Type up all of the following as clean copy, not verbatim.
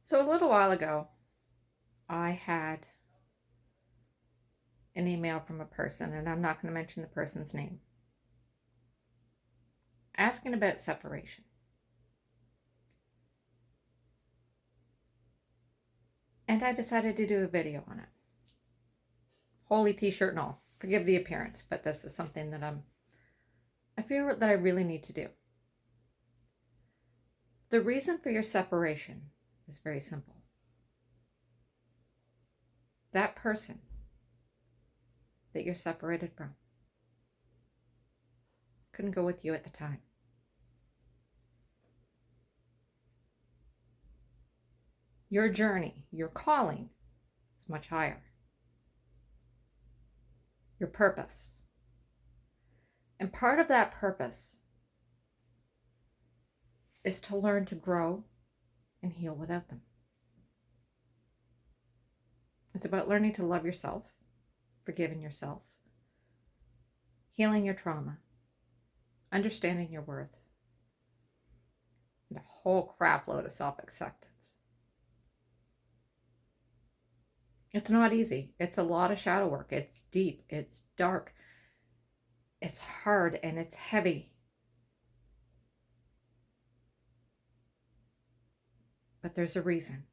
So a little while ago, I had an email from a person, and I'm not going to mention the person's name, asking about separation. And I decided to do a video on it. Holy t-shirt and all. Forgive the appearance, but this is something that I feel that I really need to do. The reason for your separation is very simple. That person that you're separated from couldn't go with you at the time. Your journey, your calling is much higher. Your purpose. And part of that purpose is to learn to grow and heal without them. It's about learning to love yourself, forgiving yourself, healing your trauma, understanding your worth, and a whole crap load of self-acceptance. It's not easy. It's a lot of shadow work. It's deep. It's dark. It's hard and it's heavy. But there's a reason.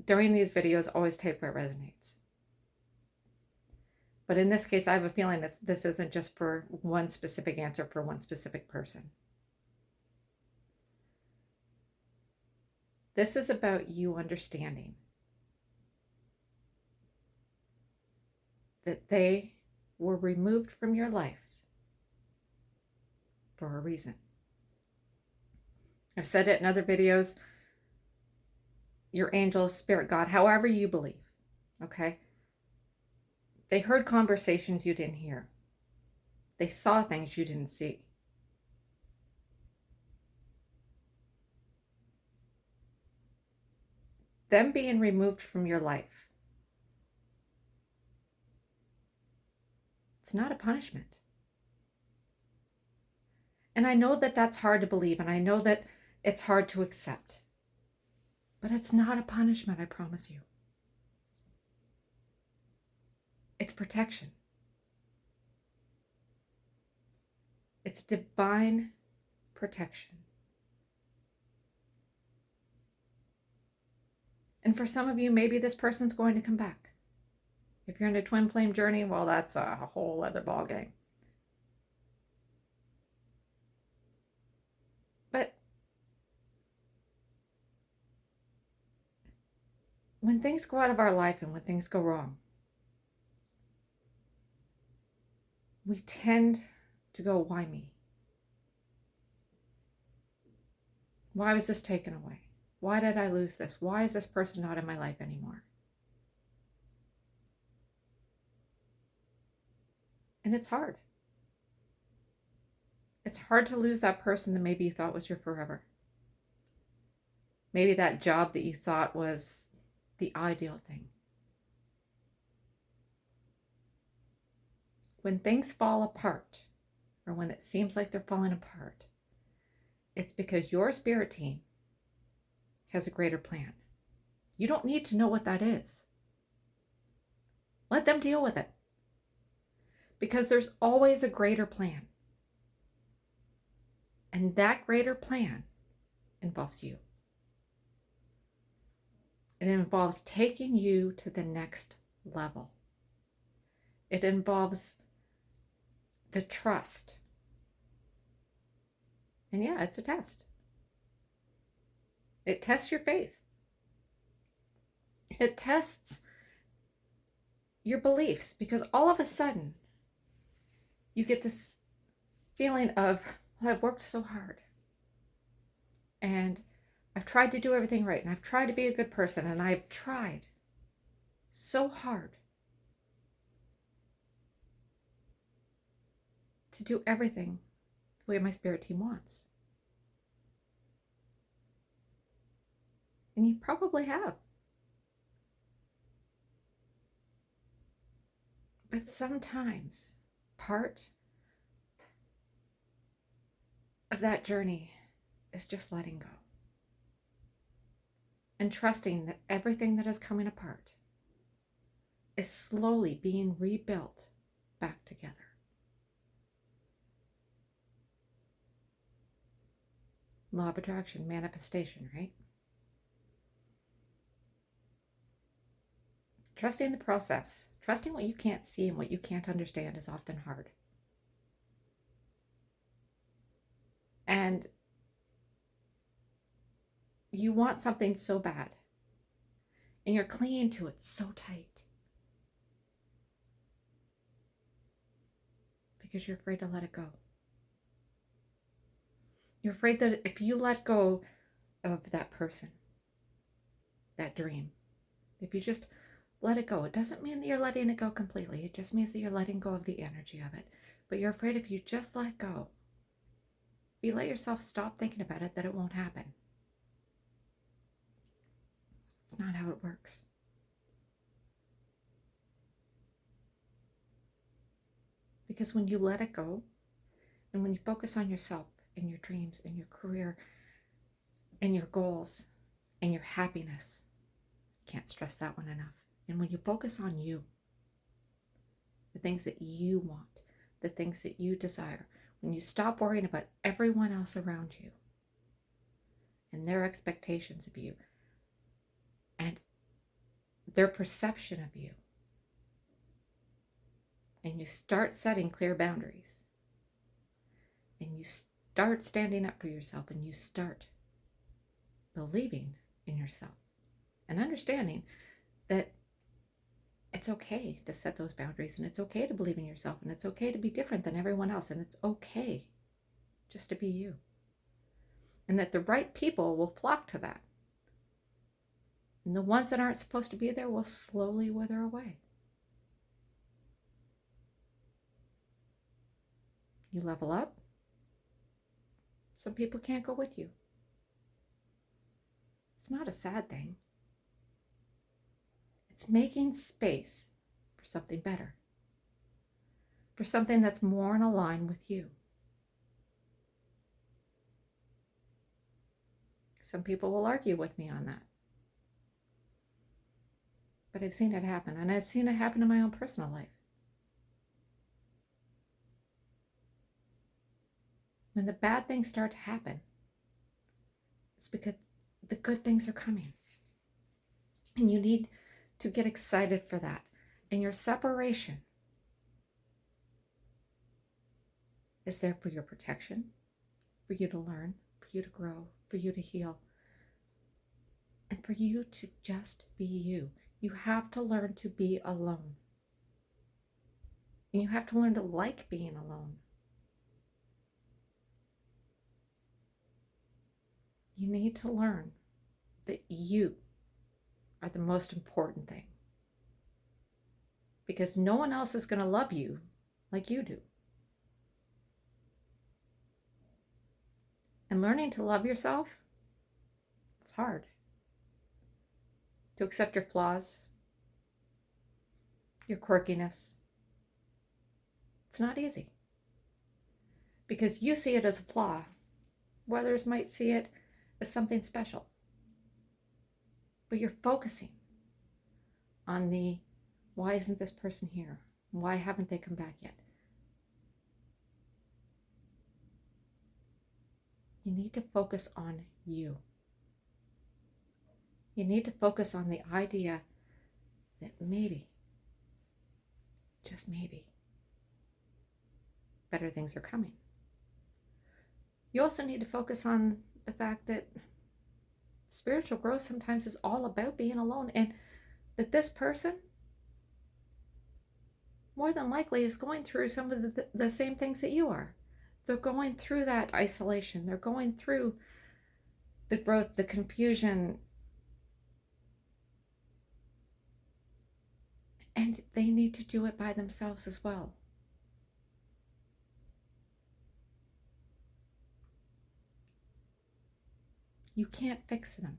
During these videos, always take what resonates. But in this case, I have a feeling that this isn't just for one specific answer for one specific person. This is about you understanding that they were removed from your life for a reason. I've said it in other videos. Your angels, spirit, God, however you believe, okay? They heard conversations you didn't hear. They saw things you didn't see. Them being removed from your life, it's not a punishment. And I know that that's hard to believe, and I know that it's hard to accept. But it's not a punishment, I promise you. It's protection. It's divine protection. And for some of you, maybe this person's going to come back. If you're in a twin flame journey, well, that's a whole other ballgame. But when things go out of our life and when things go wrong, we tend to go, why me? Why was this taken away? Why did I lose this? Why is this person not in my life anymore? And it's hard. It's hard to lose that person that maybe you thought was your forever. Maybe that job that you thought was the ideal thing. When things fall apart, or when it seems like they're falling apart, it's because your spirit team has a greater plan. You don't need to know what that is. Let them deal with it. Because there's always a greater plan. And that greater plan involves you. It involves taking you to the next level. It involves the trust. And yeah, it's a test. It tests your faith. It tests your beliefs, because all of a sudden you get this feeling of, well, I've worked so hard and I've tried to do everything right, and I've tried to be a good person, and I've tried so hard to do everything the way my spirit team wants. And you probably have. But sometimes part of that journey is just letting go and trusting that everything that is coming apart is slowly being rebuilt back together. Law of attraction, manifestation, right? Trusting the process, trusting what you can't see and what you can't understand is often hard. And you want something so bad, and you're clinging to it so tight because you're afraid to let it go. You're afraid that if you let go of that person, that dream, if you just let it go, it doesn't mean that you're letting it go completely. It just means that you're letting go of the energy of it. But you're afraid if you just let go, if you let yourself stop thinking about it, that it won't happen. It's not how it works. Because when you let it go, and when you focus on yourself and your dreams and your career and your goals and your happiness, can't stress that one enough. And when you focus on you, the things that you want, the things that you desire, when you stop worrying about everyone else around you and their expectations of you and their perception of you, and you start setting clear boundaries, and you start standing up for yourself, and you start believing in yourself and understanding that it's okay to set those boundaries, and it's okay to believe in yourself, and it's okay to be different than everyone else, and it's okay just to be you. And that the right people will flock to that. And the ones that aren't supposed to be there will slowly wither away. You level up. Some people can't go with you. It's not a sad thing. It's making space for something better, for something that's more in line with you. Some people will argue with me on that. But I've seen it happen, and I've seen it happen in my own personal life. When the bad things start to happen, it's because the good things are coming. And you need to get excited for that. And your separation is there for your protection, for you to learn, for you to grow, for you to heal, and for you to just be you. You have to learn to be alone. And you have to learn to like being alone. You need to learn that you are the most important thing. Because no one else is going to love you like you do. And learning to love yourself, it's hard. To accept your flaws, your quirkiness. It's not easy. Because you see it as a flaw, where others might see it as something special. But you're focusing on the, why isn't this person here? Why haven't they come back yet? You need to focus on you. You need to focus on the idea that maybe, just maybe, better things are coming. You also need to focus on the fact that spiritual growth sometimes is all about being alone, and that this person more than likely is going through some of the same things that you are. They're going through that isolation. They're going through the growth, the confusion, and they need to do it by themselves as well. You can't fix them.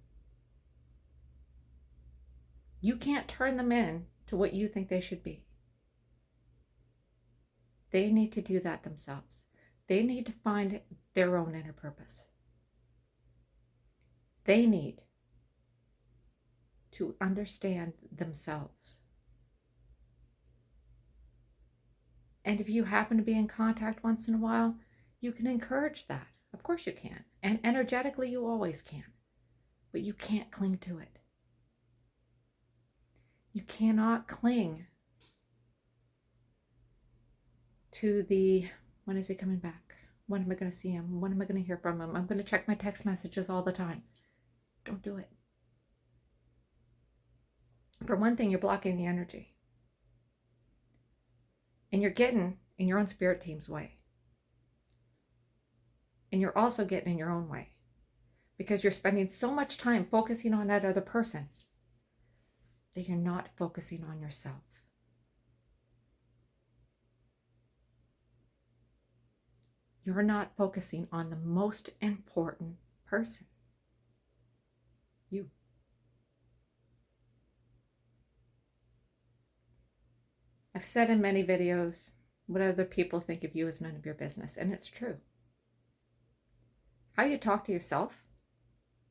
You can't turn them in to what you think they should be. They need to do that themselves. They need to find their own inner purpose. They need to understand themselves. And if you happen to be in contact once in a while, you can encourage that. Of course you can. And energetically, you always can. But you can't cling to it. You cannot cling to the, when is he coming back? When am I going to see him? When am I going to hear from him? I'm going to check my text messages all the time. Don't do it. For one thing, you're blocking the energy. And you're getting in your own spirit team's way. And you're also getting in your own way. Because you're spending so much time focusing on that other person that you're not focusing on yourself. You're not focusing on the most important person. You. I've said in many videos, what other people think of you is none of your business, and it's true. How you talk to yourself,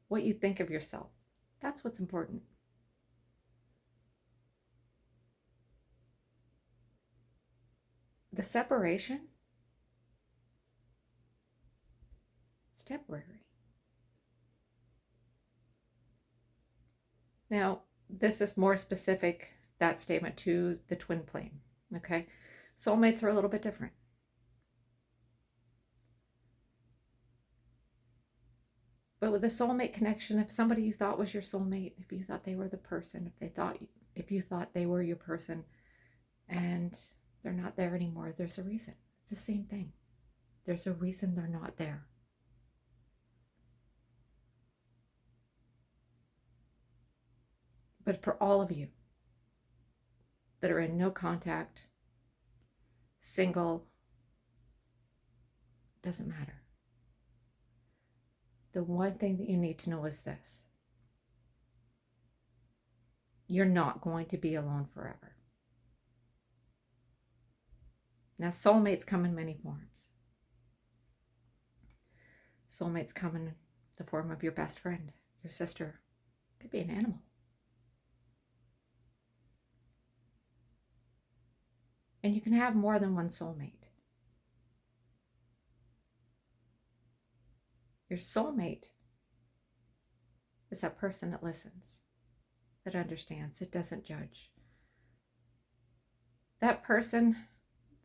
what you think of yourself, that's what's important. The separation, it's temporary. Now, this is more specific, that statement, to the twin flame, okay? Soulmates are a little bit different. But with a soulmate connection, if somebody you thought was your soulmate, if you thought they were the person, if you thought they were your person, and they're not there anymore, there's a reason. It's the same thing. There's a reason they're not there. But for all of you that are in no contact, single, doesn't matter. The one thing that you need to know is this. You're not going to be alone forever. Now, soulmates come in many forms. Soulmates come in the form of your best friend, your sister. It could be an animal. And you can have more than one soulmate. Your soulmate is that person that listens, that understands, that doesn't judge. That person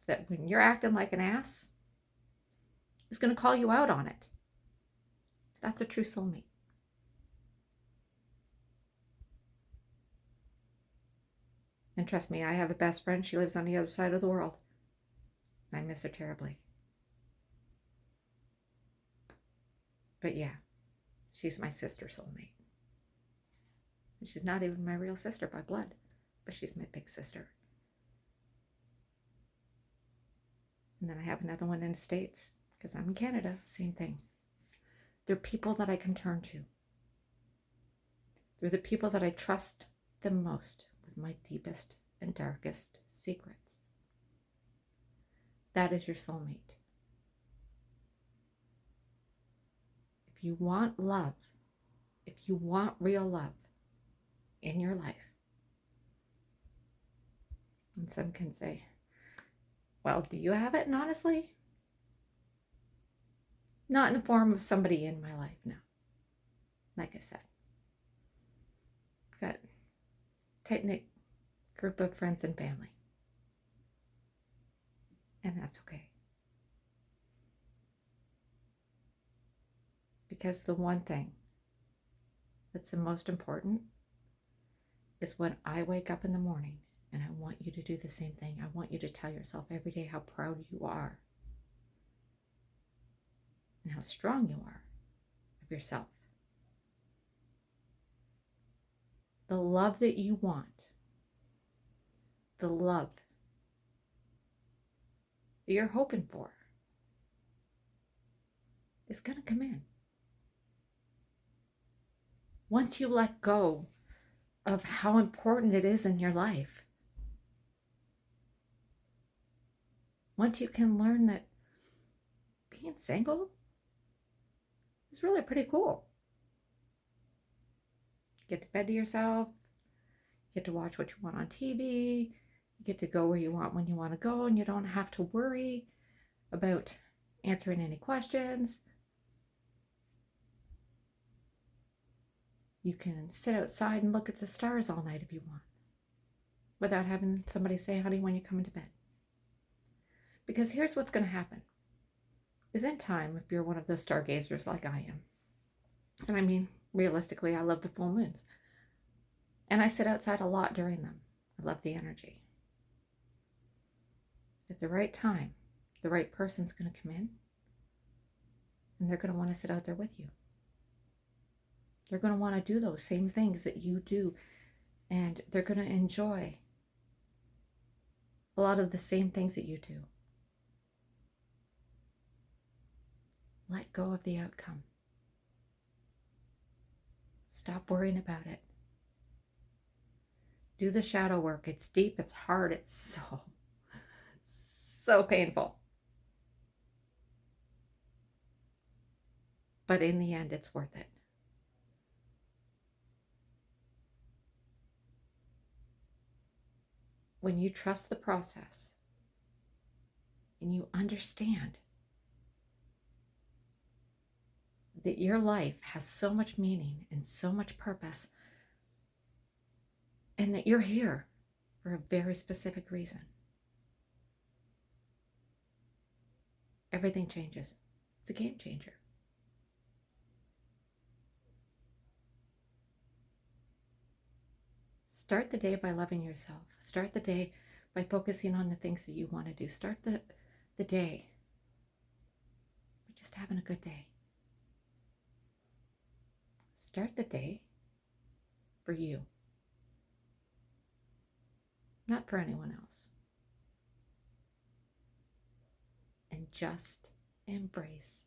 that when you're acting like an ass is going to call you out on it. That's a true soulmate. And trust me, I have a best friend. She lives on the other side of the world. I miss her terribly. But yeah, she's my sister soulmate. And she's not even my real sister by blood, but she's my big sister. And then I have another one in the States, because I'm in Canada, same thing. They're people that I can turn to. They're the people that I trust the most with my deepest and darkest secrets. That is your soulmate. If you want love, if you want real love in your life, and some can say, well, do you have it? And honestly, not in the form of somebody in my life, no. Like I said, I've got a tight-knit group of friends and family. And that's okay. Because the one thing that's the most important is when I wake up in the morning, and I want you to do the same thing. I want you to tell yourself every day how proud you are and how strong you are of yourself. The love that you want, the love that you're hoping for, is going to come in. Once you let go of how important it is in your life, once you can learn that being single is really pretty cool. get to bed to yourself. You get to watch what you want on TV. You get to go where you want when you want to go, and you don't have to worry about answering any questions. You can sit outside and look at the stars all night if you want, without having somebody say, honey, when you come into bed. Because here's what's going to happen. Is in time, if you're one of those stargazers like I am, and I mean, realistically, I love the full moons. And I sit outside a lot during them. I love the energy. At the right time, the right person's going to come in, and they're going to want to sit out there with you. They're going to want to do those same things that you do, and they're going to enjoy a lot of the same things that you do. Let go of the outcome. Stop worrying about it. Do the shadow work. It's deep, it's hard, it's so painful. But in the end, it's worth it. When you trust the process and you understand that your life has so much meaning and so much purpose, and that you're here for a very specific reason, everything changes. It's a game changer. Start the day by loving yourself. Start the day by focusing on the things that you want to do. Start the day by just having a good day. Start the day for you, not for anyone else. And just embrace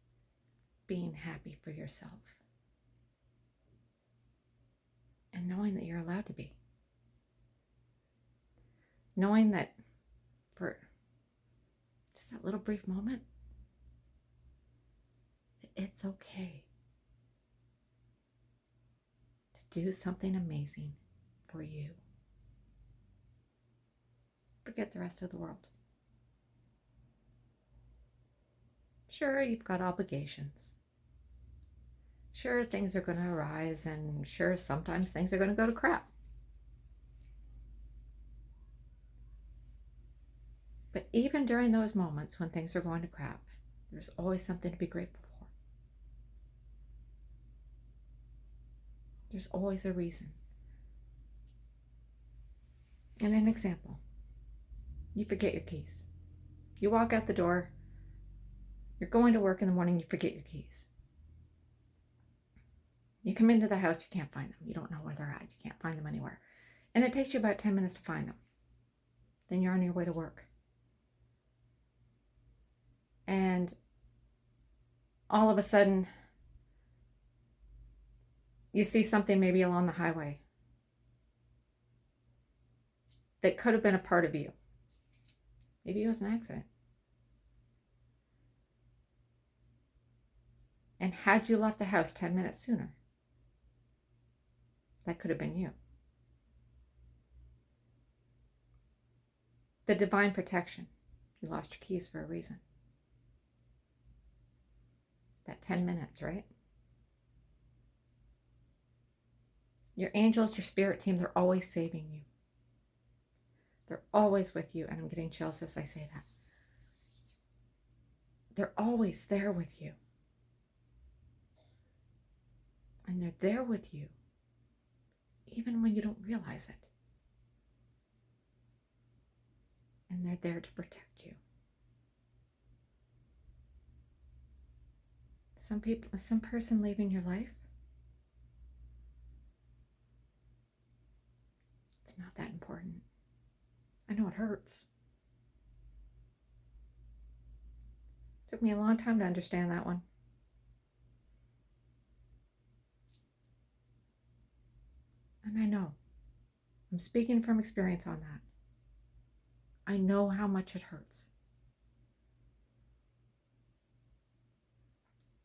being happy for yourself and knowing that you're allowed to be. Knowing that for just that little brief moment, that it's okay to do something amazing for you. Forget the rest of the world. Sure, you've got obligations. Sure, things are going to arise, and sure, sometimes things are going to go to crap. But even during those moments when things are going to crap, there's always something to be grateful for. There's always a reason. And an example, you forget your keys. You walk out the door, you're going to work in the morning, you forget your keys. You come into the house, you can't find them. You don't know where they're at. You can't find them anywhere. And it takes you about 10 minutes to find them. Then you're on your way to work. And all of a sudden, you see something maybe along the highway that could have been a part of you. Maybe it was an accident. And had you left the house 10 minutes sooner, that could have been you. The divine protection. You lost your keys for a reason. That 10 minutes, right? Your angels, your spirit team, they're always saving you. They're always with you. And I'm getting chills as I say that. They're always there with you. And they're there with you even when you don't realize it. And they're there to protect you. Some person leaving your life, it's not that important. I know it hurts. It took me a long time to understand that one. And I know. I'm speaking from experience on that. I know how much it hurts.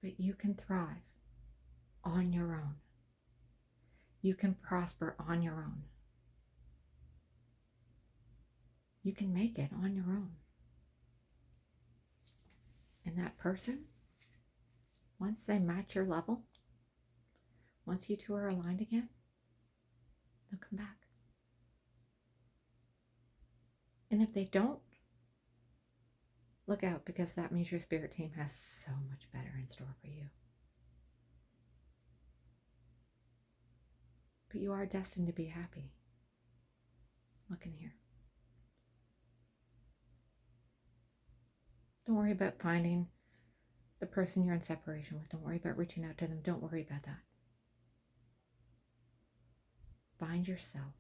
But you can thrive on your own. You can prosper on your own. You can make it on your own. And that person, once they match your level, once you two are aligned again, they'll come back. And if they don't, look out, because that means your spirit team has so much better in store for you. But you are destined to be happy. Look in here. Don't worry about finding the person you're in separation with. Don't worry about reaching out to them. Don't worry about that. Find yourself.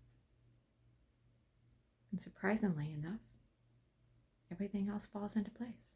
And surprisingly enough, everything else falls into place.